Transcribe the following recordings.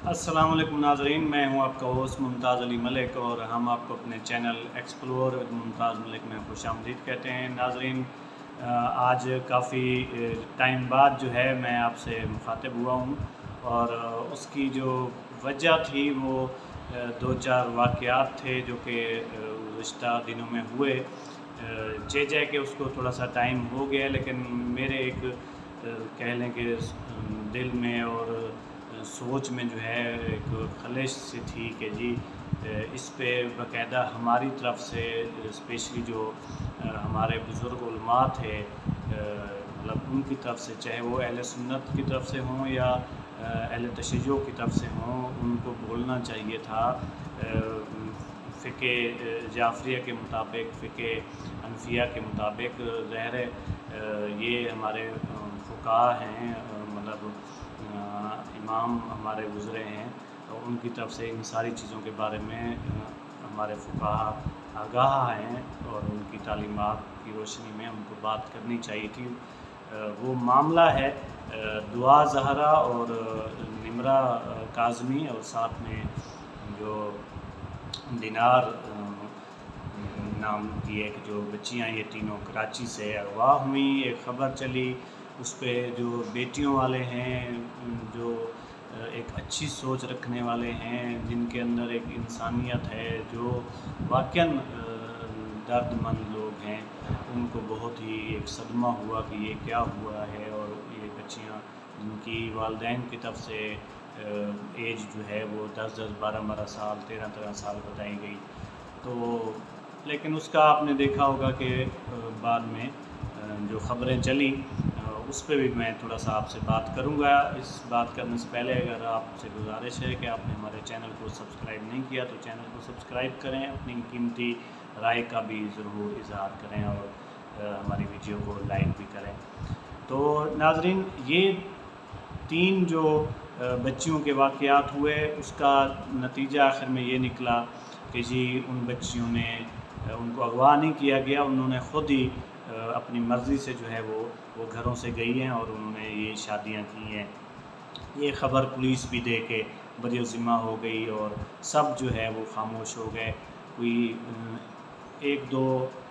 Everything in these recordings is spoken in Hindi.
अस्सलाम वालेकुम नाज़रीन, मैं हूं आपका होस्ट मुमताज़ अली मलिक और हम आपको अपने channel explore with Mumtaz Malik में खुशामदीद कहते हैं। नाज़रीन, आज काफ़ी टाइम बाद जो है मैं आपसे मुखातिब हुआ हूं और उसकी जो वजह थी वो दो चार वाक़यात थे जो कि गुज़िश्ता दिनों में हुए। जय के उसको थोड़ा सा टाइम हो गया, लेकिन मेरे एक कह लें कि दिल में और सोच में जो है एक खलिश सी थी कि जी इस पे बाकायदा हमारी तरफ से स्पेशली जो हमारे बुज़ुर्ग उलमा थे, मतलब उनकी तरफ से, चाहे वो अहले सुन्नत की तरफ से हों या अहले तशय्युअ की तरफ से हों, उनको बोलना चाहिए था फ़िक़े जाफ़रिया के मुताबिक, फ़िक़े हनफिया के मुताबिक। ज़ाहिर ये हमारे फ़ुक़हा हैं, मतलब इमाम हमारे गुज़रे हैं, तो उनकी तरफ से इन सारी चीज़ों के बारे में हमारे फ़ुक़हा आगाह हैं और उनकी तालीमात की रोशनी में उनको बात करनी चाहिए थी। वो मामला है दुआ ज़हरा और निमरा काज़मी, और साथ में जो दिनार नाम की एक जो बच्चियाँ, ये तीनों कराची से अगवा हुई। एक ख़बर चली, उस पर जो बेटियों वाले हैं, जो एक अच्छी सोच रखने वाले हैं, जिनके अंदर एक इंसानियत है, जो वाक़ई दर्दमंद लोग हैं, उनको बहुत ही एक सदमा हुआ कि ये क्या हुआ है। और ये बच्चियाँ जिनकी वालिदैन की तरफ से एज जो है वो 10-10, 12-12 साल, 13-13 साल बताई गई। तो लेकिन उसका आपने देखा होगा कि बाद में जो ख़बरें चली, उस पर भी मैं थोड़ा सा आपसे बात करूंगा। इस बात करने से पहले अगर आपसे गुजारिश है कि आपने हमारे चैनल को सब्सक्राइब नहीं किया तो चैनल को सब्सक्राइब करें, अपनी कीमती राय का भी ज़रूर इज़हार करें और हमारी वीडियो को लाइक भी करें। तो नाज़रीन, ये तीन जो बच्चियों के वाक़यात हुए, उसका नतीजा आखिर में ये निकला कि जी उन बच्चियों ने, उनको अगवा नहीं किया गया, उन्होंने ख़ुद ही अपनी मर्ज़ी से जो है वो घरों से गई हैं और उन्होंने ये शादियां की हैं। ये ख़बर पुलिस भी दे के बरी ज़िम्मा हो गई और सब जो है वो खामोश हो गए। कोई एक दो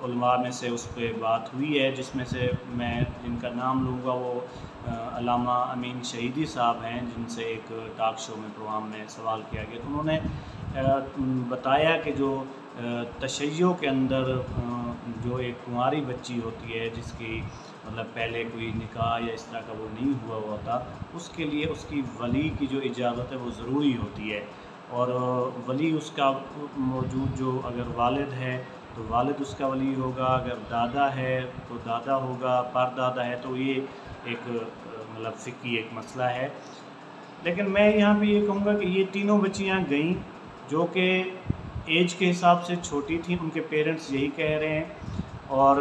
उलमा में से उस पर बात हुई है, जिसमें से मैं जिनका नाम लूँगा वो अल्लामा अमीन शहीदी साहब हैं, जिनसे एक टॉक शो में, प्रोग्राम में सवाल किया गया। तो उन्होंने बताया कि जो तशय्युअ के अंदर जो एक कुंवारी बच्ची होती है, जिसकी मतलब पहले कोई निकाह या इस तरह का वो नहीं हुआ होता, उसके लिए उसकी वली की जो इजाज़त है वो ज़रूरी होती है। और वली उसका मौजूद, जो अगर वालिद है तो वालिद उसका वली होगा, अगर दादा है तो दादा होगा, परदादा है तो ये एक मतलब फ़िक़ही एक मसला है। लेकिन मैं यहाँ पे ये कहूँगा कि ये तीनों बच्चियाँ गईं जो कि एज के हिसाब से छोटी थी, उनके पेरेंट्स यही कह रहे हैं। और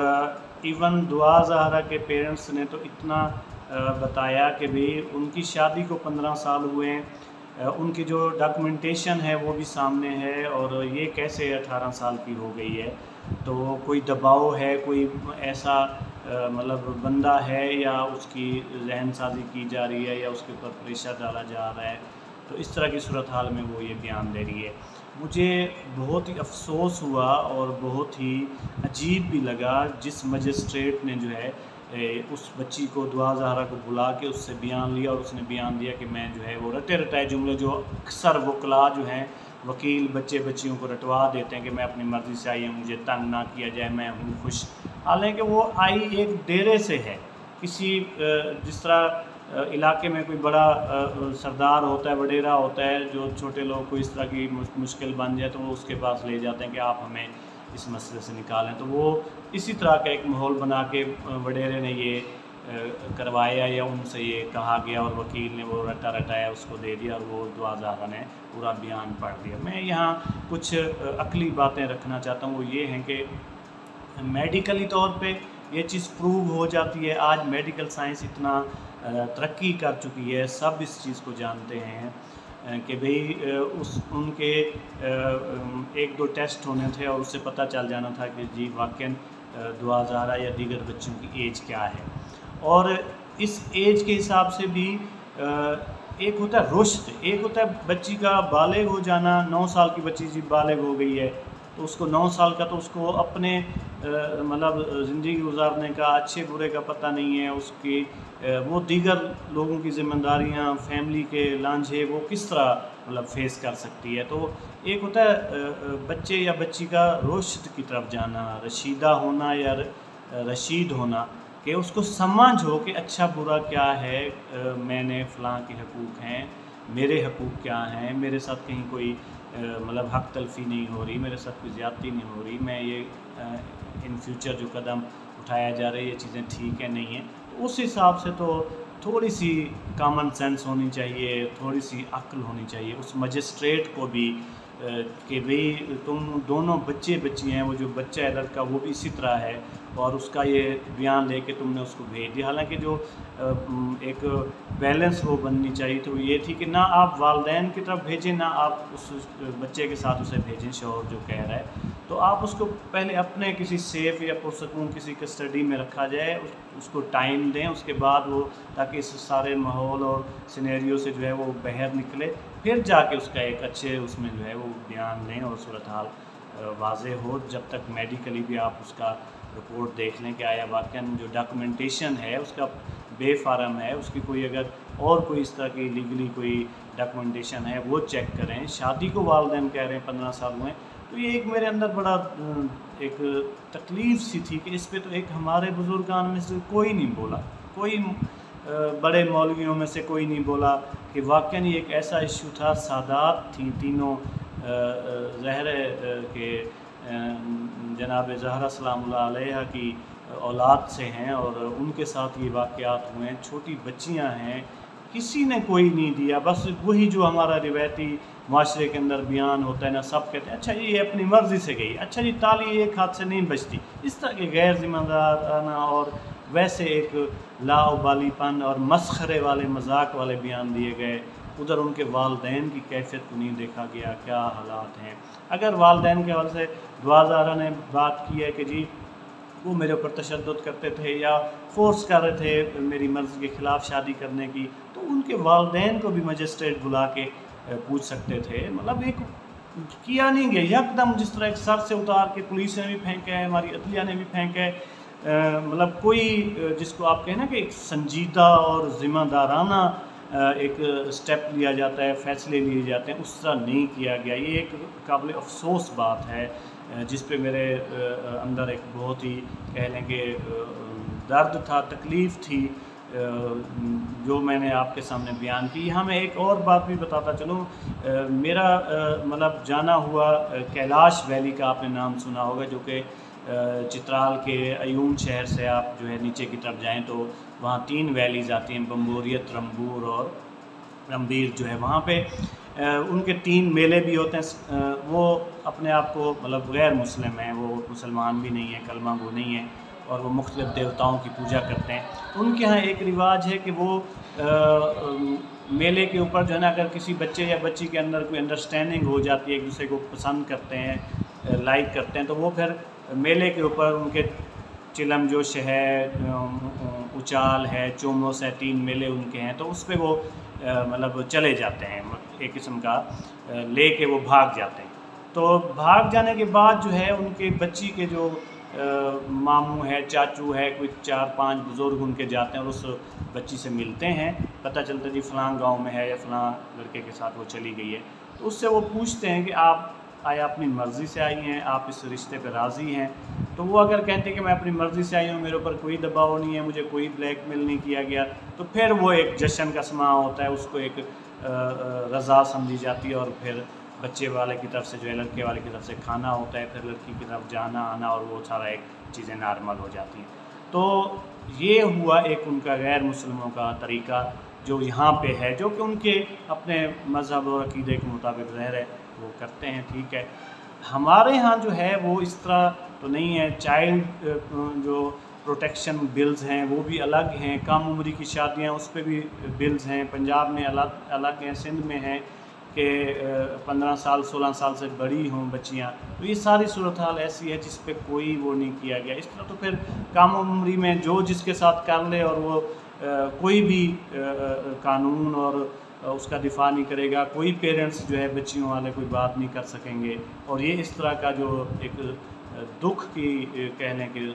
इवन दुआ ज़हरा के पेरेंट्स ने तो इतना बताया कि भाई उनकी शादी को 15 साल हुए हैं, उनकी जो डॉक्यूमेंटेशन है वो भी सामने है, और ये कैसे 18 साल की हो गई है। तो कोई दबाव है, कोई ऐसा मतलब बंदा है, या उसकी जहन साजी की जा रही है, या उसके ऊपर प्रेशर डाला जा रहा है, तो इस तरह की सूरत हाल में वो ये बयान दे रही है। मुझे बहुत ही अफ़सोस हुआ और बहुत ही अजीब भी लगा जिस मजिस्ट्रेट ने जो है उस बच्ची को, दुआ ज़हरा को बुला के उससे बयान लिया, और उसने बयान दिया कि मैं जो है वो रटे रटाए जुमले जो अक्सर वकला जो हैं, वकील बच्चे बच्चियों को रटवा देते हैं कि मैं अपनी मर्ज़ी से आई हूँ, मुझे तंग ना किया जाए, मैं हूँ खुश। हालांकि वो आई एक डेरे से है, किसी जिस तरह इलाके में कोई बड़ा सरदार होता है, वडेरा होता है, जो छोटे लोग को इस तरह की मुश्किल बन जाए तो वो उसके पास ले जाते हैं कि आप हमें इस मसले से निकालें। तो वो इसी तरह का एक माहौल बना के वडेरे ने ये करवाया, या उनसे ये कहा गया और वकील ने वो रटा रटाया उसको दे दिया, और वो दुआ ज़हरा ने पूरा बयान पढ़ दिया। मैं यहाँ कुछ अकली बातें रखना चाहता हूँ। वो ये हैं कि मेडिकली तौर पे ये चीज़ प्रूव हो जाती है। आज मेडिकल साइंस इतना तरक्की कर चुकी है, सब इस चीज़ को जानते हैं कि भाई उनके एक दो टेस्ट होने थे और उससे पता चल जाना था कि जी वाक़ई दुआ ज़हरा या दीगर बच्चों की एज क्या है। और इस एज के हिसाब से भी एक होता है रुश्द, एक होता है बच्ची का बालिग हो जाना। 9 साल की बच्ची जी बालिग हो गई है तो उसको 9 साल का तो उसको अपने मतलब ज़िंदगी गुजारने का, अच्छे बुरे का पता नहीं है। उसकी वो दीगर लोगों की ज़िम्मेदारियाँ, फैमिली के लांझे वो किस तरह मतलब फेस कर सकती है। तो एक होता है बच्चे या बच्ची का रुश्द की तरफ जाना, रशीदा होना या रशीद होना, कि उसको समझ हो कि अच्छा बुरा क्या है, मैंने फ़लाँ के हकूक़ हैं, मेरे हकूक़ क्या हैं, मेरे साथ कहीं कोई मतलब हक़ तलफ़ी नहीं हो रही, मेरे साथ कोई ज़्यादती नहीं हो रही, मैं ये इन फ्यूचर जो कदम उठाया जा रहा है ये चीज़ें ठीक है नहीं है। तो उस हिसाब से तो थोड़ी सी कॉमन सेंस होनी चाहिए, थोड़ी सी अक्ल होनी चाहिए उस मजिस्ट्रेट को भी, कि भाई तुम दोनों बच्चे बच्ची हैं, वो जो बच्चा है लड़का वो भी इसी तरह है, और उसका ये बयान लेके तुमने उसको भेज दिया। हालांकि जो एक बैलेंस वो बननी चाहिए तो ये थी कि ना आप वालिदैन की तरफ भेजें, ना आप उस बच्चे के साथ उसे भेजें, शौहर जो कह रहा है। तो आप उसको पहले अपने किसी सेफ़ या पुरसकून किसी कस्टडी में रखा जाए, उसको टाइम दें, उसके बाद वो, ताकि इस सारे माहौल और सिनेरियो से जो है वो बाहर निकले, फिर जाके उसका एक अच्छे उसमें जो है वो बयान लें और सूरत हाल वाज़ेह हो। जब तक मेडिकली भी आप उसका रिपोर्ट देख लें कि आया वाक़ई जो डॉक्यूमेंटेशन है उसका बेफारम है, उसकी कोई अगर और कोई इस तरह की लीगली कोई डॉक्यूमेंटेशन है वो चेक करें। शादी को वालिदैन कह रहे हैं 15 साल हुए, तो ये एक मेरे अंदर बड़ा एक तकलीफ़ सी थी कि इस पे तो एक हमारे बुज़ुर्गान में से कोई नहीं बोला, कोई बड़े मौलवियों में से कोई नहीं बोला कि वाक़ई एक ऐसा इशू था। सादात थी तीनों ज़हरा के जनाब ज़हरा सलामुल्लाह अलैहा की औलाद से हैं और उनके साथ ये वाक़यात हुए हैं। छोटी बच्चियां हैं, किसी ने कोई नहीं दिया, बस वही जो हमारा रिवायती माशरे के अंदर बयान होता है ना, सब कहते हैं अच्छा ये अपनी मर्ज़ी से गई, अच्छा जी ताली एक हाथ से नहीं बचती। इस तरह के गैर ज़िम्मेदाराना और वैसे एक लाउबालीपन और मस्खरे वाले मजाक वाले बयान दिए गए। उधर उनके वालिदैन की कैफियत को नहीं देखा गया, क्या हालात हैं। अगर वालिदैन के हवाले से दुआज़ारा ने बात की है कि जी वो मेरे ऊपर तशद्दुद करते थे या फ़ोर्स कर रहे थे मेरी मर्ज़ी के ख़िलाफ़ शादी करने की, तो उनके वालिदैन को भी मजिस्ट्रेट बुला के पूछ सकते थे। मतलब एक किया नहीं गया एकदम, जिस तरह एक सर से उतार के पुलिस ने भी फेंका है, हमारी अदलिया ने भी फेंका है। मतलब कोई जिसको आप कहें ना कि एक संजीदा और ज़िम्मेदाराना एक स्टेप लिया जाता है, फ़ैसले लिए जाते हैं, उस तरह नहीं किया गया। ये एक काबिल अफ़सोस बात है जिस पे मेरे अंदर एक बहुत ही कह लें कि दर्द था, तकलीफ़ थी, जो मैंने आपके सामने बयान की। यहाँ मैं एक और बात भी बताता चलूँ, मेरा मतलब जाना हुआ कैलाश वैली का आपने नाम सुना होगा, जो कि चित्राल के अयून शहर से आप जो है नीचे की तरफ जाएं तो वहाँ 3 वैलीज़ आती हैं, बम्बोरियत, रंबूर और रंबीर जो है। वहाँ पे उनके 3 मेले भी होते हैं। वो अपने आप को मतलब गैर मुस्लिम हैं, वो मुसलमान भी नहीं है, कलमा गो नहीं है, और वो मुख्तलिफ़ देवताओं की पूजा करते हैं। उनके यहाँ एक रिवाज है कि वो मेले के ऊपर जो है ना, अगर किसी बच्चे या बच्ची के अंदर कोई अंडरस्टैंडिंग हो जाती है, एक दूसरे को पसंद करते हैं, लाइक करते हैं, तो वो फिर मेले के ऊपर उनके चिलम जोश है, उचाल है, चोमोस है, 3 मेले उनके हैं, तो उस पर वो मतलब चले जाते हैं, एक किस्म का ले के वो भाग जाते हैं। तो भाग जाने के बाद जो है उनके बच्ची के जो मामू है, चाचू है, कोई 4-5 बुज़ुर्ग उनके जाते हैं और उस बच्ची से मिलते हैं। पता चलता है जी फ़लाँ गांव में है या फ़लाँ लड़के के साथ वो चली गई है। तो उससे वो पूछते हैं कि आप आया अपनी मर्ज़ी से आई हैं, आप इस रिश्ते पे राज़ी हैं? तो वो अगर कहते हैं कि मैं अपनी मर्ज़ी से आई हूँ, मेरे ऊपर कोई दबाव नहीं है, मुझे कोई ब्लैकमेल नहीं किया गया, तो फिर वो एक जश्न का समा होता है, उसको एक रज़ा समझी जाती है, और फिर बच्चे वाले की तरफ से जो है लड़के वाले की तरफ से खाना होता है, फिर लड़की की तरफ जाना आना, और वो सारा एक चीज़ें नॉर्मल हो जाती हैं। तो ये हुआ एक उनका गैर मुस्लिमों का तरीका जो यहाँ पे है, जो कि उनके अपने मज़हब और अक़ीदे के मुताबिक रह रहे वो करते हैं, ठीक है। हमारे यहाँ जो है वो इस तरह तो नहीं है। चाइल्ड जो प्रोटेक्शन बिल्स हैं वो भी अलग हैं, कम उम्री की शादियाँ उस पर भी बिल्स हैं, पंजाब में अलग अलग हैं, सिंध में हैं कि 15 साल 16 साल से बड़ी हों बच्चियाँ। तो ये सारी सूरत हाल ऐसी है जिस पे कोई वो नहीं किया गया। इस तरह तो फिर कम उम्री में जो जिसके साथ कर ले, और वो कोई भी कानून और उसका दिफा नहीं करेगा, कोई पेरेंट्स जो है बच्चियों वाले कोई बात नहीं कर सकेंगे। और ये इस तरह का जो एक दुख की कहने की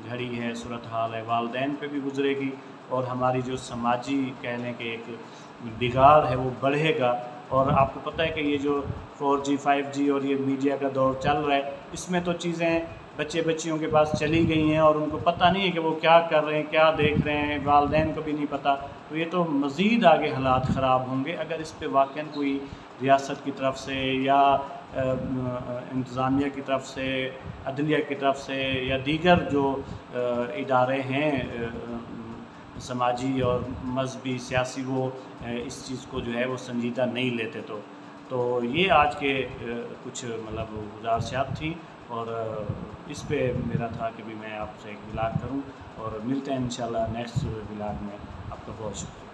घड़ी है, सूरत हाल है, वालिदैन पे भी गुजरेगी और हमारी जो समाजी कहने के एक बिगाड़ है वो बढ़ेगा। और आपको पता है कि ये जो 4G 5G और ये मीडिया का दौर चल रहा है, इसमें तो चीज़ें बच्चियों के पास चली गई हैं और उनको पता नहीं है कि वो क्या कर रहे हैं, क्या देख रहे हैं, वालिदैन को भी नहीं पता। तो ये तो मज़ीद आगे हालात ख़राब होंगे अगर इस पे वाक़ई कोई रियासत की तरफ से या इंतज़ामिया की तरफ से, अदलिया की तरफ से या दीगर जो इदारे हैं समाजी और मजहबी सियासी, वो इस चीज़ को जो है वो संजीदा नहीं लेते। तो ये आज के कुछ मतलब गुजारिशात थी और इस पे मेरा था कि भी मैं आपसे एक व्लॉग करूं और मिलते हैं इंशाल्लाह नेक्स्ट व्लॉग में। आपका बहुत शुक्रिया।